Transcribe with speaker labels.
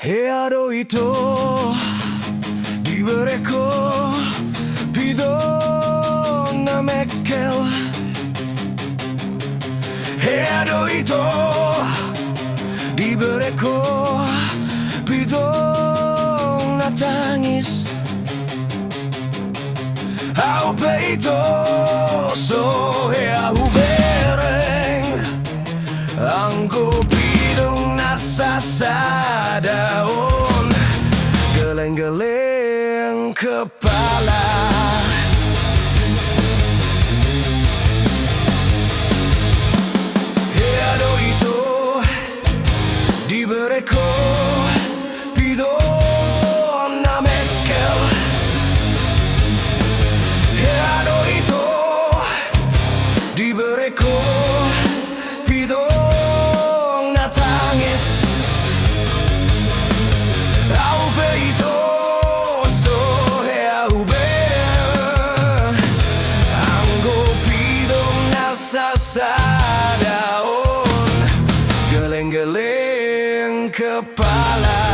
Speaker 1: Heado ito dibereko bidong na mekel. Heado ito dibereko bidong na tangis. Aupe ito so hea hubereng anggo bidong nasa sa daun. Geleng-geleng kepala. Heado ito dibereko bidong na mekel. Heado ito dibereko bidong na tangis. Aupe ito so hea huber anggo bidong nasa sa daun. Geleng-geleng kepala.